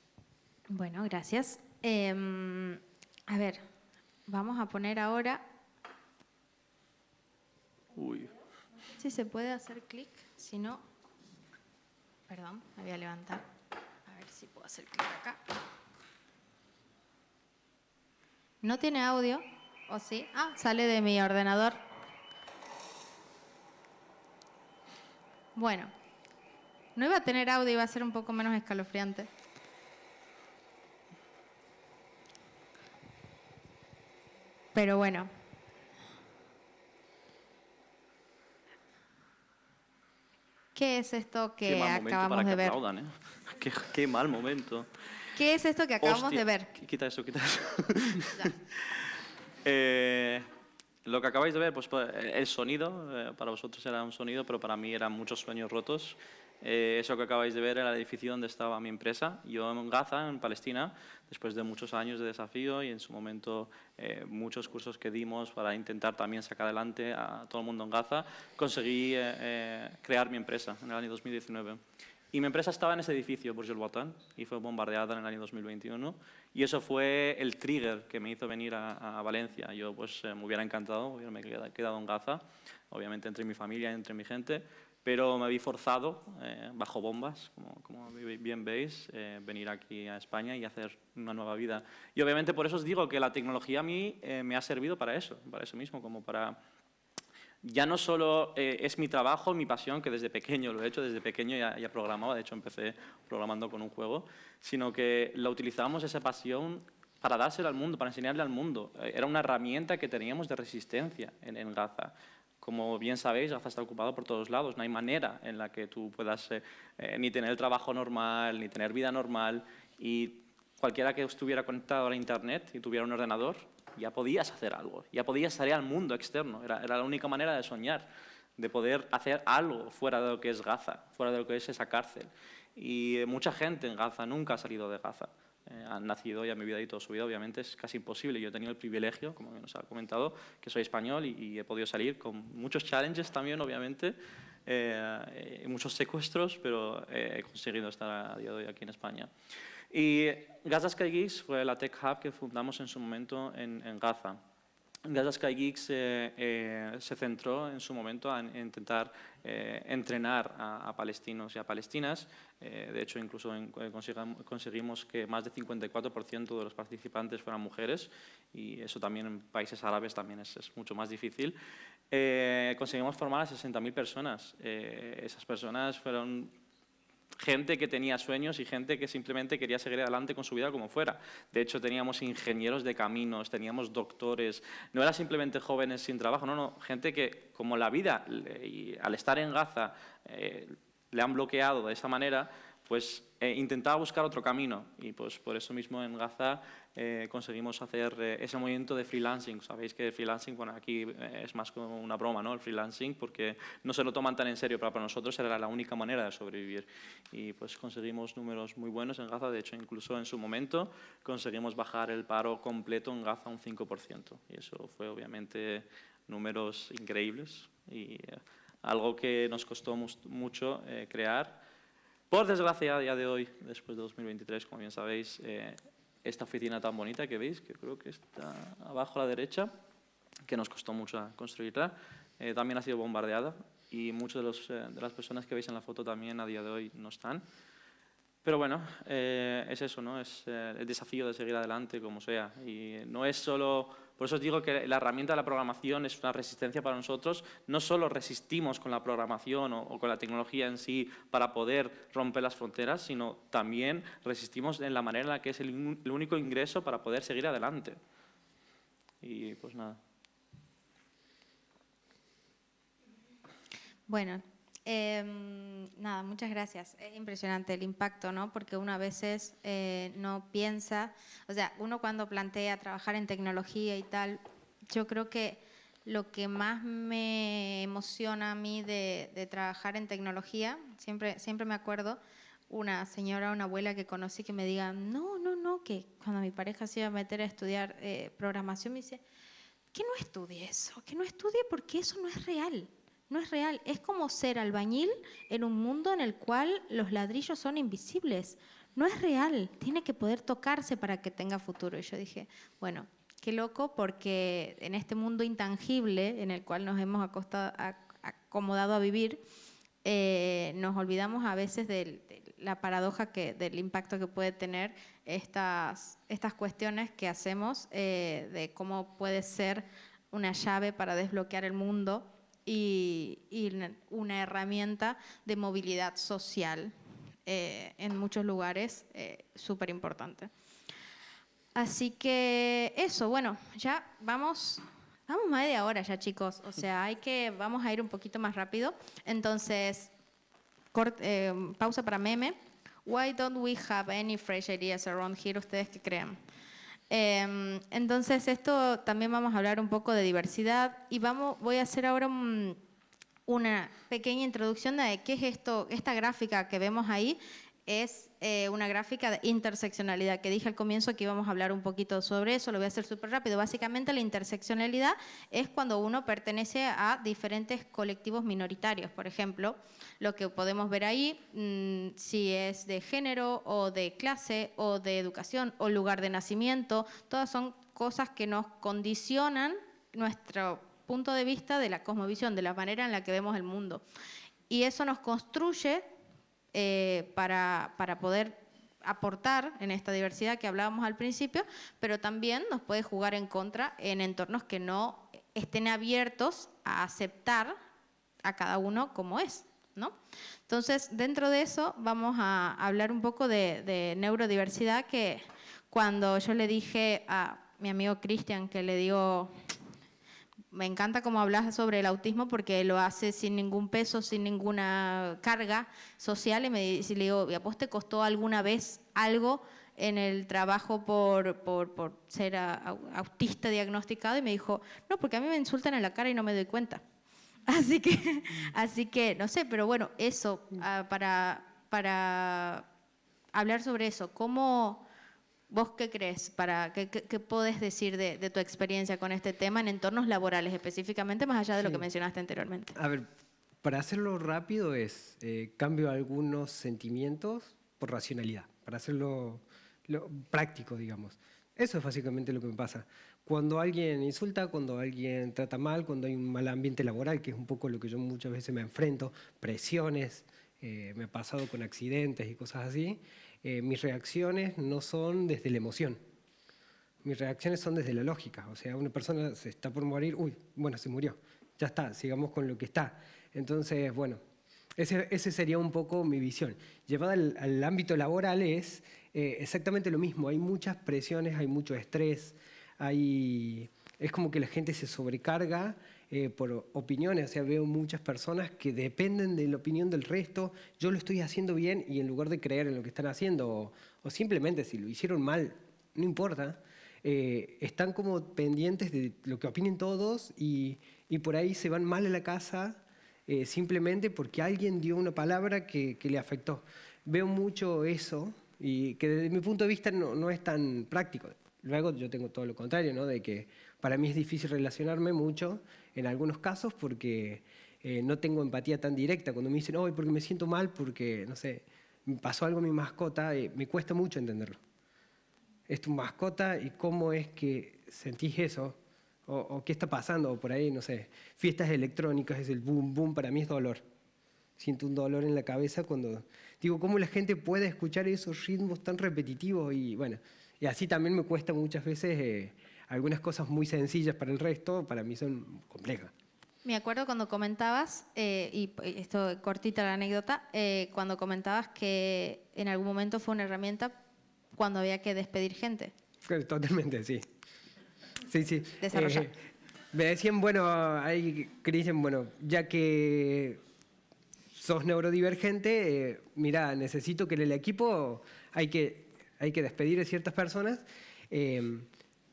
Bueno, gracias. A ver, vamos a poner ahora... Uy. Si se puede hacer clic, si no... Perdón, me voy a levantar. A ver si puedo hacer clic acá. ¿No tiene audio? ¿O sí? Ah, sale de mi ordenador. Bueno, no iba a tener audio, iba a ser un poco menos escalofriante. Pero bueno. ¿Qué es esto que acabamos de ver? Aplaudan, ¿eh? Qué mal momento. ¿Qué es esto que acabamos de ver? Quita eso. Lo que acabáis de ver, pues el sonido, para vosotros era un sonido, pero para mí eran muchos sueños rotos. Eso que acabáis de ver era el edificio donde estaba mi empresa. Yo en Gaza, en Palestina, después de muchos años de desafío y en su momento muchos cursos que dimos para intentar también sacar adelante a todo el mundo en Gaza, conseguí crear mi empresa en el año 2019. Y mi empresa estaba en ese edificio, Burj Al Watan, y fue bombardeada en el año 2021. Y eso fue el trigger que me hizo venir a Valencia. Yo pues me hubiera encantado, hubiera quedado en Gaza, obviamente entre mi familia, entre mi gente, pero me vi forzado, bajo bombas, como bien veis, venir aquí a España y hacer una nueva vida. Y obviamente por eso os digo que la tecnología a mí me ha servido para eso mismo, como para... Ya no solo es mi trabajo, mi pasión, que desde pequeño lo he hecho, desde pequeño ya programaba, de hecho empecé programando con un juego, sino que la utilizamos esa pasión para dársela al mundo, para enseñarle al mundo. Era una herramienta que teníamos de resistencia en Gaza. Como bien sabéis, Gaza está ocupado por todos lados, no hay manera en la que tú puedas ni tener el trabajo normal, ni tener vida normal, y cualquiera que estuviera conectado a la Internet y tuviera un ordenador, ya podías hacer algo, ya podías salir al mundo externo. Era la única manera de soñar, de poder hacer algo fuera de lo que es Gaza, fuera de lo que es esa cárcel. Y mucha gente en Gaza nunca ha salido de Gaza. Han nacido y han vivido ahí toda su vida, obviamente es casi imposible. Yo he tenido el privilegio, como nos ha comentado, que soy español y he podido salir con muchos challenges también, obviamente, muchos secuestros, pero he conseguido estar a día de hoy aquí en España. Y Gaza Sky Geeks fue la tech hub que fundamos en su momento en Gaza. Gaza Sky Geeks se centró en su momento en intentar entrenar a palestinos y a palestinas. De hecho, incluso conseguimos que más del 54% de los participantes fueran mujeres, y eso también en países árabes también es mucho más difícil. Conseguimos formar a 60.000 personas. Esas personas fueron gente que tenía sueños y gente que simplemente quería seguir adelante con su vida como fuera. De hecho, teníamos ingenieros de caminos, teníamos doctores. No era simplemente jóvenes sin trabajo, no, gente que, como la vida, al estar en Gaza, le han bloqueado de esa manera, pues intentaba buscar otro camino. Y pues por eso mismo en Gaza conseguimos hacer ese movimiento de freelancing. Sabéis que el freelancing, bueno, aquí es más como una broma, ¿no? El freelancing, porque no se lo toman tan en serio, pero para nosotros era la única manera de sobrevivir. Y pues conseguimos números muy buenos en Gaza. De hecho, incluso en su momento conseguimos bajar el paro completo en Gaza a un 5%. Y eso fue obviamente números increíbles y algo que nos costó mucho crear. Por desgracia, a día de hoy, después de 2023, como bien sabéis, esta oficina tan bonita que veis, que creo que está abajo a la derecha, que nos costó mucho construirla, también ha sido bombardeada, y muchas de las personas que veis en la foto también a día de hoy no están. Pero bueno, es eso, ¿no? Es el desafío de seguir adelante como sea. Y no es solo... Por eso os digo que la herramienta de la programación es una resistencia para nosotros. No solo resistimos con la programación o con la tecnología en sí para poder romper las fronteras, sino también resistimos en la manera en la que es el único ingreso para poder seguir adelante. Y pues nada. Bueno, nada, muchas gracias. Es impresionante el impacto, ¿no? Porque uno a veces no piensa, o sea, uno cuando plantea trabajar en tecnología y tal, yo creo que lo que más me emociona a mí de trabajar en tecnología, siempre me acuerdo una señora, una abuela que conocí que me diga, no, que cuando mi pareja se iba a meter a estudiar programación me dice, que no estudie eso, que no estudie porque eso no es real. No es real, es como ser albañil en un mundo en el cual los ladrillos son invisibles. No es real, tiene que poder tocarse para que tenga futuro. Y yo dije, bueno, qué loco, porque en este mundo intangible en el cual nos hemos acomodado a vivir, nos olvidamos a veces de la paradoja del impacto que puede tener estas cuestiones que hacemos, de cómo puede ser una llave para desbloquear el mundo y una herramienta de movilidad social en muchos lugares súper importante. Así que eso, bueno, ya vamos media hora ya, chicos, o sea, vamos a ir un poquito más rápido. Entonces, pausa para meme. Why don't we have any fresh ideas around here? ¿Ustedes qué creen? Entonces, esto también vamos a hablar un poco de diversidad y voy a hacer ahora una pequeña introducción de qué es esto, esta gráfica que vemos ahí. es una gráfica de interseccionalidad, que dije al comienzo que íbamos a hablar un poquito sobre eso, lo voy a hacer súper rápido. Básicamente la interseccionalidad es cuando uno pertenece a diferentes colectivos minoritarios. Por ejemplo, lo que podemos ver ahí, si es de género o de clase o de educación o lugar de nacimiento, todas son cosas que nos condicionan nuestro punto de vista de la cosmovisión, de la manera en la que vemos el mundo. Y eso nos construye para poder aportar en esta diversidad que hablábamos al principio, pero también nos puede jugar en contra en entornos que no estén abiertos a aceptar a cada uno como es, ¿no? Entonces, dentro de eso vamos a hablar un poco de neurodiversidad, que cuando yo le dije a mi amigo Cristian, que le digo, me encanta cómo hablas sobre el autismo porque lo hace sin ningún peso, sin ninguna carga social, y le digo, ¿y a vos te costó alguna vez algo en el trabajo por ser autista diagnosticado? Y me dijo, no, porque a mí me insultan en la cara y no me doy cuenta. Así que no sé, pero bueno, eso, para hablar sobre eso, ¿cómo... ¿Vos qué crees? ¿Qué podés decir de tu experiencia con este tema en entornos laborales específicamente, más allá de lo que mencionaste anteriormente? A ver, para hacerlo rápido es cambio algunos sentimientos por racionalidad, para hacerlo práctico, digamos. Eso es básicamente lo que me pasa. Cuando alguien insulta, cuando alguien trata mal, cuando hay un mal ambiente laboral, que es un poco lo que yo muchas veces me enfrento, presiones, me ha pasado con accidentes y cosas así, mis reacciones no son desde la emoción. Mis reacciones son desde la lógica. O sea, una persona se está por morir, uy, bueno, se murió. Ya está, sigamos con lo que está. Entonces, bueno, ese sería un poco mi visión. Llevada al ámbito laboral es exactamente lo mismo. Hay muchas presiones, hay mucho estrés, es como que la gente se sobrecarga por opiniones. O sea, veo muchas personas que dependen de la opinión del resto. Yo lo estoy haciendo bien y en lugar de creer en lo que están haciendo, o simplemente si lo hicieron mal, no importa, están como pendientes de lo que opinen todos y por ahí se van mal a la casa simplemente porque alguien dio una palabra que le afectó. Veo mucho eso y que desde mi punto de vista no es tan práctico. Luego yo tengo todo lo contrario, ¿no? De que para mí es difícil relacionarme mucho en algunos casos porque no tengo empatía tan directa. Cuando me dicen, oh, porque me siento mal, porque, no sé, me pasó algo a mi mascota, me cuesta mucho entenderlo. Es tu mascota y cómo es que sentís eso, o qué está pasando, o por ahí, no sé, fiestas electrónicas, es el boom, boom, para mí es dolor. Siento un dolor en la cabeza cuando digo, ¿cómo la gente puede escuchar esos ritmos tan repetitivos? Y bueno, y así también me cuesta muchas veces algunas cosas muy sencillas para el resto, para mí son complejas. Me acuerdo cuando comentabas, y esto cortita la anécdota, cuando comentabas que en algún momento fue una herramienta cuando había que despedir gente. Totalmente, sí. Sí. Desarrollar. Me decían, bueno, hay que dicen, bueno, ya que sos neurodivergente, mira, necesito que en el equipo hay que despedir a ciertas personas.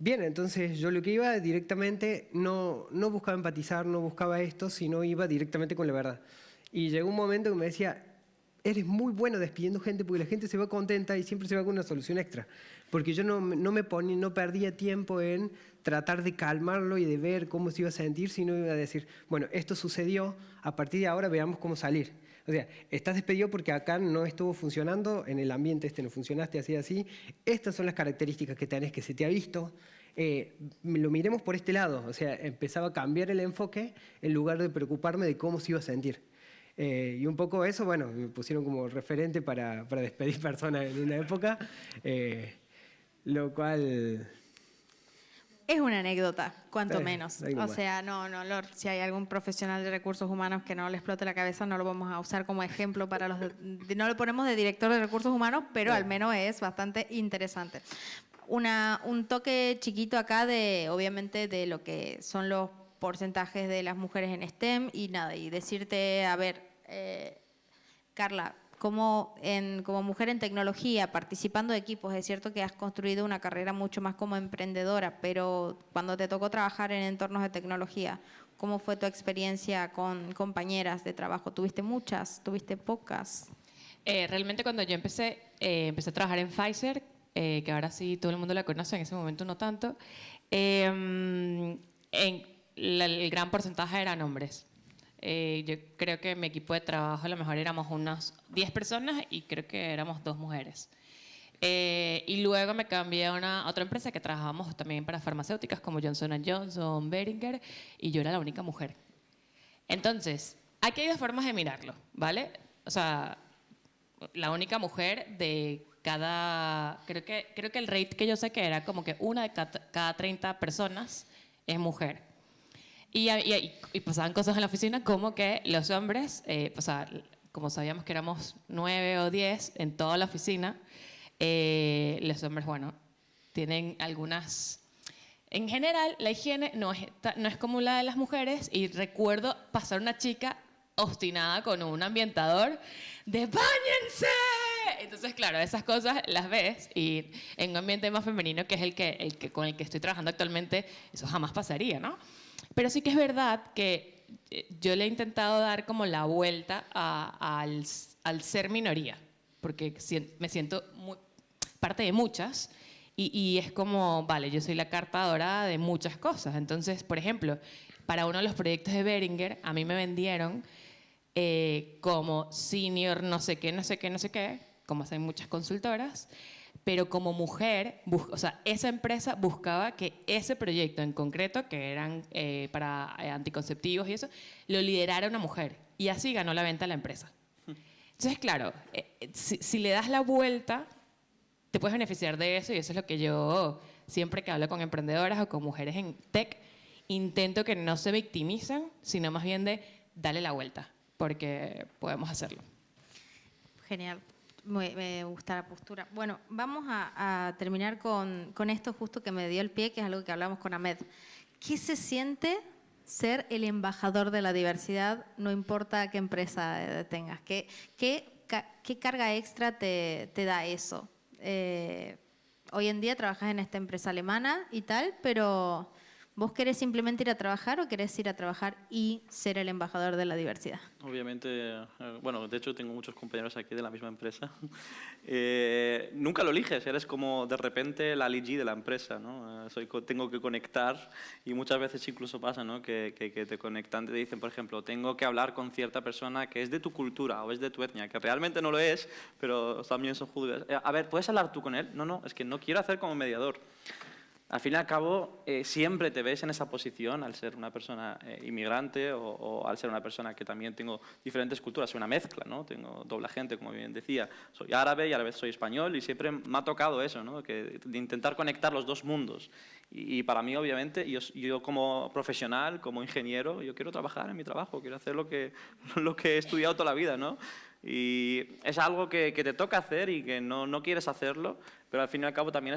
Bien, entonces yo lo que iba directamente, no buscaba empatizar, no buscaba esto, sino iba directamente con la verdad. Y llegó un momento que me decía, eres muy bueno despidiendo gente porque la gente se va contenta y siempre se va con una solución extra. Porque yo no perdía tiempo en tratar de calmarlo y de ver cómo se iba a sentir, sino iba a decir, bueno, esto sucedió, a partir de ahora veamos cómo salir. O sea, estás despedido porque acá no estuvo funcionando, en el ambiente no funcionaste así. Estas son las características que tenés, que se te ha visto. Lo miremos por este lado. O sea, empezaba a cambiar el enfoque en lugar de preocuparme de cómo se iba a sentir. Y un poco eso, bueno, me pusieron como referente para despedir personas en una época, lo cual... Es una anécdota, cuanto menos. O sea, si hay algún profesional de recursos humanos que no le explote la cabeza, no lo vamos a usar como ejemplo para los... no lo ponemos de director de recursos humanos, pero al menos es bastante interesante. Un toque chiquito acá obviamente, de lo que son los porcentajes de las mujeres en STEM y decirte, a ver, Carla, como mujer en tecnología, participando de equipos, es cierto que has construido una carrera mucho más como emprendedora, pero cuando te tocó trabajar en entornos de tecnología, ¿cómo fue tu experiencia con compañeras de trabajo? ¿Tuviste muchas? ¿Tuviste pocas? Realmente cuando yo empecé a trabajar en Pfizer, que ahora sí todo el mundo la conoce, en ese momento no tanto, el gran porcentaje eran hombres. Yo creo que en mi equipo de trabajo a lo mejor éramos unas 10 personas y creo que éramos 2 mujeres. Y luego me cambié a otra empresa que trabajábamos también para farmacéuticas como Johnson & Johnson, Boehringer, y yo era la única mujer. Entonces, aquí hay dos formas de mirarlo, ¿vale? O sea, la única mujer de cada... Creo que el rate que yo sé que era como que una de cada 30 personas es mujer. Y pasaban cosas en la oficina como que los hombres, o sea, como sabíamos que éramos 9 o 10 en toda la oficina, los hombres, bueno, tienen algunas... En general, la higiene no es como la de las mujeres, y recuerdo pasar una chica obstinada con un ambientador de ¡báñense! Entonces, claro, esas cosas las ves, y en un ambiente más femenino, que es el que con el que estoy trabajando actualmente, eso jamás pasaría, ¿no? Pero sí que es verdad que yo le he intentado dar como la vuelta al ser minoría, porque me siento parte de muchas, y es como, vale, yo soy la carta dorada de muchas cosas. Entonces, por ejemplo, para uno de los proyectos de Boehringer, a mí me vendieron como senior no sé qué, no sé qué, no sé qué, como hacen muchas consultoras, pero como mujer, o sea, esa empresa buscaba que ese proyecto en concreto, que eran para anticonceptivos y eso, lo liderara una mujer. Y así ganó la venta a la empresa. Entonces, claro, si le das la vuelta, te puedes beneficiar de eso, y eso es lo que yo, siempre que hablo con emprendedoras o con mujeres en tech, intento que no se victimicen, sino más bien de darle la vuelta, porque podemos hacerlo. Genial. Me gusta la postura. Bueno, vamos a terminar con esto justo que me dio el pie, que es algo que hablamos con Ahmed. ¿Qué se siente ser el embajador de la diversidad, no importa qué empresa tengas? ¿Qué carga extra te da eso? Hoy en día trabajas en esta empresa alemana y tal, pero ¿vos querés simplemente ir a trabajar o querés ir a trabajar y ser el embajador de la diversidad? Obviamente, bueno, de hecho tengo muchos compañeros aquí de la misma empresa. Nunca lo eliges, eres como de repente la lead de la empresa, ¿no? Tengo que conectar, y muchas veces incluso pasa, ¿no? que te conectan, te dicen, por ejemplo, tengo que hablar con cierta persona que es de tu cultura o es de tu etnia, que realmente no lo es, pero también son judíos. A ver, ¿puedes hablar tú con él? No, es que no quiero hacer como mediador. Al fin y al cabo, siempre te ves en esa posición al ser una persona inmigrante o al ser una persona que también tengo diferentes culturas, soy una mezcla, ¿no? Tengo doble gente, como bien decía. Soy árabe y a la vez soy español, y siempre me ha tocado eso, ¿no? De intentar conectar los dos mundos. Y para mí, obviamente, yo como profesional, como ingeniero, yo quiero trabajar en mi trabajo, quiero hacer lo que he estudiado toda la vida, ¿no? Y es algo que te toca hacer y que no quieres hacerlo, pero al fin y al cabo también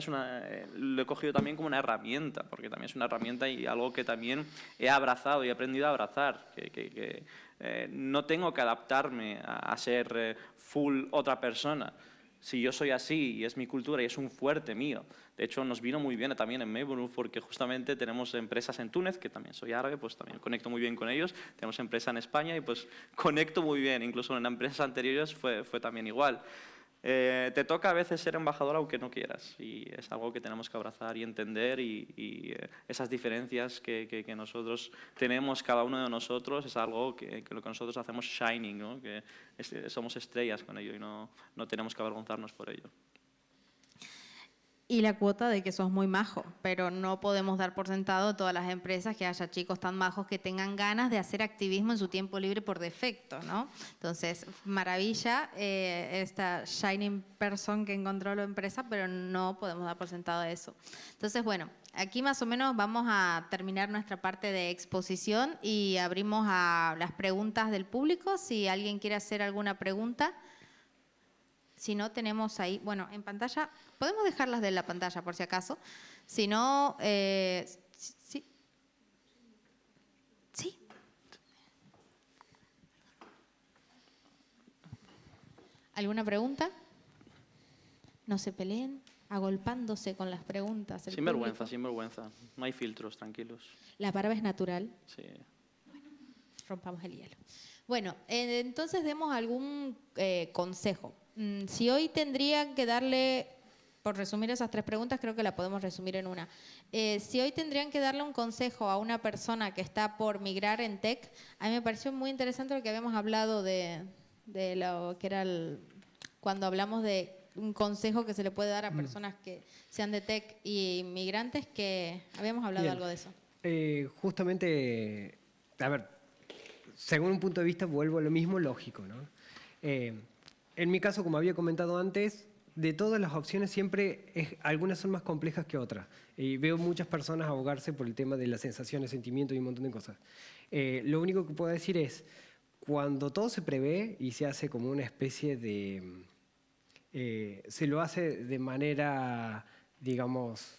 lo he cogido también como una herramienta, porque también es una herramienta y algo que también he abrazado y he aprendido a abrazar, que no tengo que adaptarme a ser full otra persona. Si yo soy así y es mi cultura y es un fuerte mío. De hecho, nos vino muy bien también en Maybrook, porque justamente tenemos empresas en Túnez, que también soy árabe, pues también conecto muy bien con ellos. Tenemos empresa en España y pues conecto muy bien. Incluso en empresas anteriores fue también igual. Te toca a veces ser embajador aunque no quieras, y es algo que tenemos que abrazar y entender, y esas diferencias que nosotros tenemos, cada uno de nosotros, es algo que lo que nosotros hacemos shining, ¿no? Que somos estrellas con ello y no tenemos que avergonzarnos por ello. Y la cuota de que sos muy majo, pero no podemos dar por sentado todas las empresas que haya chicos tan majos que tengan ganas de hacer activismo en su tiempo libre por defecto, ¿no? Entonces, maravilla esta shining person que encontró la empresa, pero no podemos dar por sentado eso. Entonces, bueno, aquí más o menos vamos a terminar nuestra parte de exposición y abrimos a las preguntas del público. Si alguien quiere hacer alguna pregunta. Si no, tenemos ahí, bueno, en pantalla, podemos dejarlas de la pantalla por si acaso. Si no, sí. ¿Sí? ¿Alguna pregunta? No se peleen, agolpándose con las preguntas. Sin vergüenza. No hay filtros, tranquilos. La barba es natural. Sí. Bueno, rompamos el hielo. Bueno, entonces demos algún consejo. Si hoy tendrían que darle, por resumir esas 3 preguntas, creo que la podemos resumir en una. Si hoy tendrían que darle un consejo a una persona que está por migrar en tech, a mí me pareció muy interesante lo que habíamos hablado de lo que era cuando hablamos de un consejo que se le puede dar a personas que sean de tech y migrantes, que habíamos hablado Bien. algo de eso. Justamente, a ver, según un punto de vista, vuelvo a lo mismo, lógico, ¿no? En mi caso, como había comentado antes, de todas las opciones siempre algunas son más complejas que otras. Y veo muchas personas ahogarse por el tema de las sensaciones, sentimientos y un montón de cosas. Lo único que puedo decir es, cuando todo se prevé y se hace como una especie de... se lo hace de manera, digamos,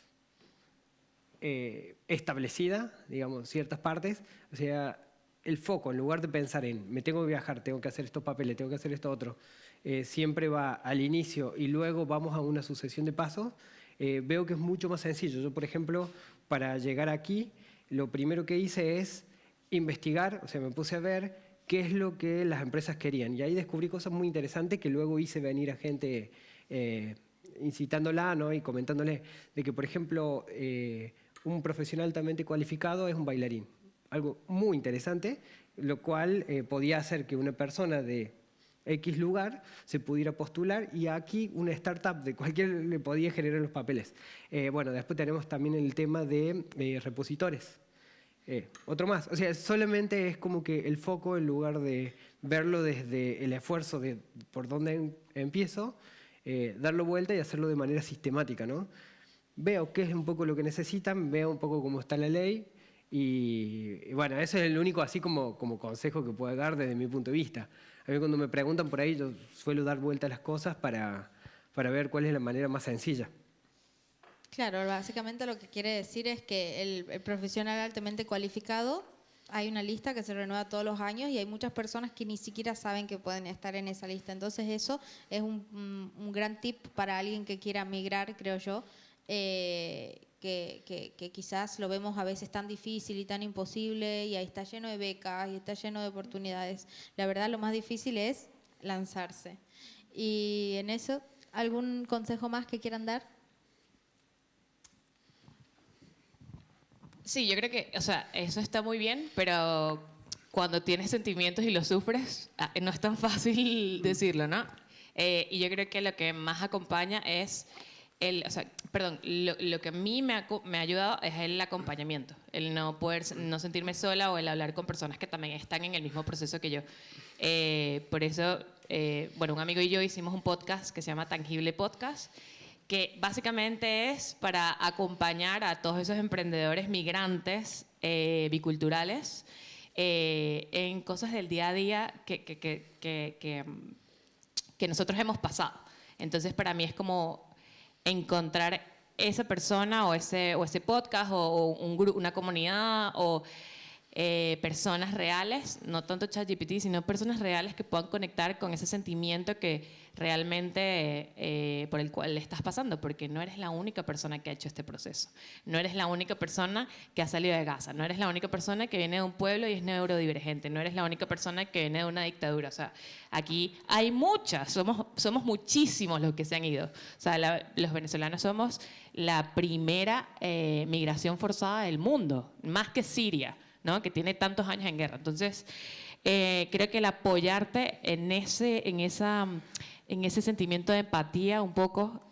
establecida, digamos, ciertas partes, o sea, el foco, en lugar de pensar en me tengo que viajar, tengo que hacer estos papeles, tengo que hacer esto otro, siempre va al inicio y luego vamos a una sucesión de pasos, veo que es mucho más sencillo. Yo, por ejemplo, para llegar aquí, lo primero que hice es investigar, o sea, me puse a ver qué es lo que las empresas querían. Y ahí descubrí cosas muy interesantes que luego hice venir a gente incitándola, ¿no? Y comentándole de que, por ejemplo, un profesional altamente cualificado es un bailarín. Algo muy interesante, lo cual podía hacer que una persona de X lugar se pudiera postular y aquí una startup de cualquier le podía generar los papeles. Bueno, después tenemos también el tema de repositores. Otro más. O sea, solamente es como que el foco, en lugar de verlo desde el esfuerzo de por dónde empiezo, darlo vuelta y hacerlo de manera sistemática, ¿no? Veo qué es un poco lo que necesitan, veo un poco cómo está la ley y bueno, eso es el único así como consejo que puedo dar desde mi punto de vista. A mí cuando me preguntan por ahí, yo suelo dar vuelta a las cosas para ver cuál es la manera más sencilla. Claro, básicamente lo que quiere decir es que el profesional altamente cualificado, hay una lista que se renueva todos los años y hay muchas personas que ni siquiera saben que pueden estar en esa lista. Entonces eso es un gran tip para alguien que quiera migrar, creo yo, que quizás lo vemos a veces tan difícil y tan imposible y ahí está lleno de becas y está lleno de oportunidades. La verdad, lo más difícil es lanzarse. Y en eso, ¿algún consejo más que quieran dar? Sí, yo creo que, o sea, eso está muy bien, pero cuando tienes sentimientos y los sufres, no es tan fácil decirlo, ¿no? Y yo creo que lo que más acompaña es lo que a mí me ha ayudado es el acompañamiento, el no sentirme sola o el hablar con personas que también están en el mismo proceso que yo. Por eso, bueno, un amigo y yo hicimos un podcast que se llama Tangible Podcast, que básicamente es para acompañar a todos esos emprendedores migrantes biculturales en cosas del día a día que nosotros hemos pasado. Entonces, para mí es como encontrar esa persona o ese podcast o una comunidad o personas reales, no tanto ChatGPT, sino personas reales que puedan conectar con ese sentimiento que realmente por el cual le estás pasando, porque no eres la única persona que ha hecho este proceso, no eres la única persona que ha salido de Gaza, no eres la única persona que viene de un pueblo y es neurodivergente, no eres la única persona que viene de una dictadura. O sea, aquí hay muchas, somos muchísimos los que se han ido. O sea, los venezolanos somos la primera migración forzada del mundo, más que Siria, ¿no? Que tiene tantos años en guerra. Entonces, creo que el apoyarte en ese sentimiento de empatía un poco,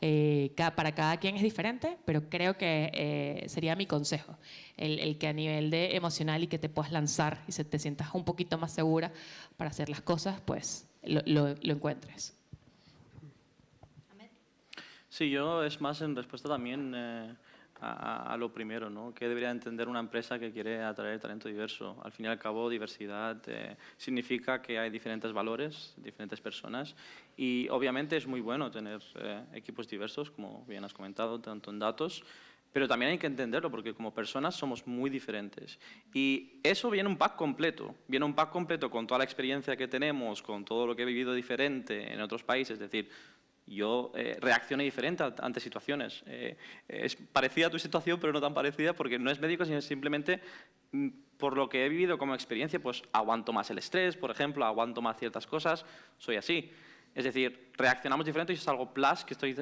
para cada quien es diferente, pero creo que sería mi consejo, el que a nivel de emocional y que te puedas lanzar y te sientas un poquito más segura para hacer las cosas, pues lo encuentres. Sí, yo es más en respuesta también a lo primero, ¿no? ¿Qué debería entender una empresa que quiere atraer talento diverso? Al fin y al cabo, diversidad significa que hay diferentes valores, diferentes personas y obviamente es muy bueno tener equipos diversos, como bien has comentado, tanto en datos, pero también hay que entenderlo porque como personas somos muy diferentes y eso viene un pack completo, con toda la experiencia que tenemos, con todo lo que he vivido diferente en otros países, es decir, yo reaccioné diferente ante situaciones. Es parecida a tu situación, pero no tan parecida, porque no es médico, sino simplemente por lo que he vivido como experiencia, pues aguanto más el estrés, por ejemplo, aguanto más ciertas cosas, soy así. Es decir, reaccionamos diferente y eso es algo plus que estoy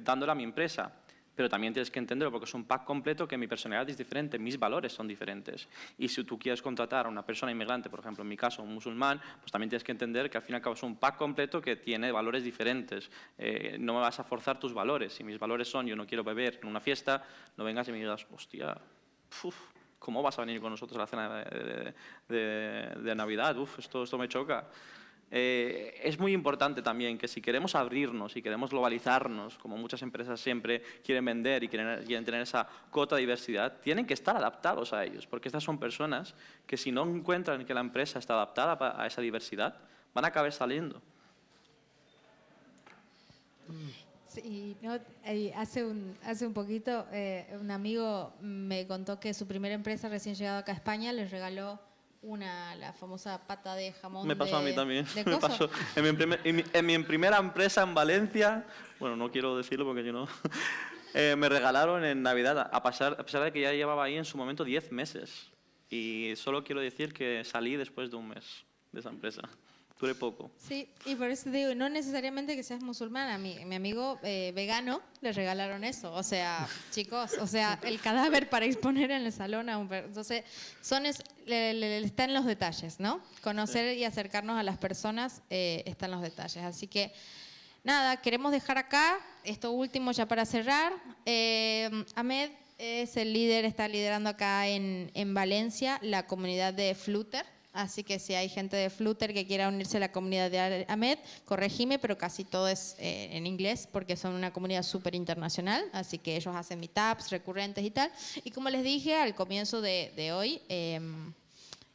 dándole a mi empresa. Pero también tienes que entenderlo porque es un pack completo que mi personalidad es diferente, mis valores son diferentes. Y si tú quieres contratar a una persona inmigrante, por ejemplo, en mi caso, un musulmán, pues también tienes que entender que al fin y al cabo es un pack completo que tiene valores diferentes. No me vas a forzar tus valores. Si mis valores son yo no quiero beber en una fiesta, no vengas y me digas, hostia, ¿cómo vas a venir con nosotros a la cena de Navidad? Esto me choca. Es muy importante también que si queremos abrirnos y queremos globalizarnos, como muchas empresas siempre quieren vender y quieren tener esa cota de diversidad, tienen que estar adaptados a ellos, porque estas son personas que si no encuentran que la empresa está adaptada a esa diversidad, van a acabar saliendo. Sí, no, hace un poquito un amigo me contó que su primera empresa recién llegado acá a España les regaló la famosa pata de jamón. Me pasó a mí también. ¿De me pasó. En mi primera empresa en Valencia, bueno, no quiero decirlo porque yo no, me regalaron en Navidad, a pesar de que ya llevaba ahí en su momento 10 meses. Y solo quiero decir que salí después de un mes de esa empresa. Duré poco. Sí, y por eso digo, no necesariamente que seas musulmán. A mi amigo vegano le regalaron eso. O sea, chicos, o sea, el cadáver para exponer en el salón a un... Entonces, está en los detalles, ¿no? Conocer y acercarnos a las personas está en los detalles. Así que, nada, queremos dejar acá esto último ya para cerrar. Ahmed es el líder, está liderando acá en Valencia la comunidad de Flutter. Así que si hay gente de Flutter que quiera unirse a la comunidad de Ahmed, corregime, pero casi todo es en inglés porque son una comunidad súper internacional. Así que ellos hacen meetups recurrentes y tal. Y como les dije al comienzo de hoy,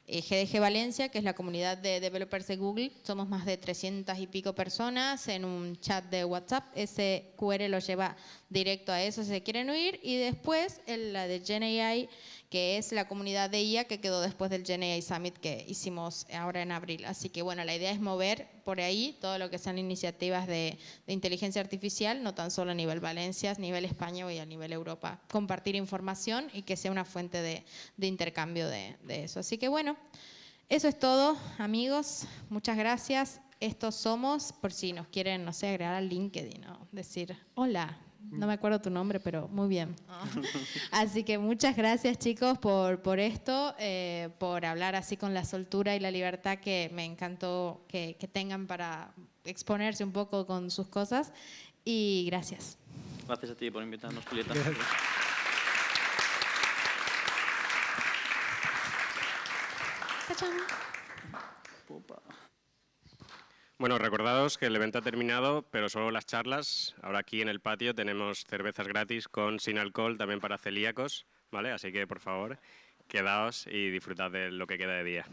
GDG Valencia, que es la comunidad de developers de Google, somos más de 300 y pico personas en un chat de WhatsApp. Ese QR lo lleva directo a eso si se quieren unir. Y después la de GenAI, que es la comunidad de IA que quedó después del GenAI Summit que hicimos ahora en abril. Así que bueno, la idea es mover por ahí todo lo que sean iniciativas de inteligencia artificial, no tan solo a nivel Valencia, a nivel España y a nivel Europa. Compartir información y que sea una fuente de intercambio de eso. Así que bueno, eso es todo, amigos. Muchas gracias. Estos somos, por si nos quieren, no sé, agregar al LinkedIn, ¿no? Decir, hola. No me acuerdo tu nombre, pero muy bien. Así que muchas gracias, chicos, por esto, por hablar así con la soltura y la libertad que me encantó que tengan para exponerse un poco con sus cosas. Y gracias. Gracias a ti por invitarnos, Julieta. Bueno, recordados que el evento ha terminado, pero solo las charlas. Ahora aquí en el patio tenemos cervezas gratis sin alcohol también para celíacos, ¿vale? Así que, por favor, quedaos y disfrutad de lo que queda de día.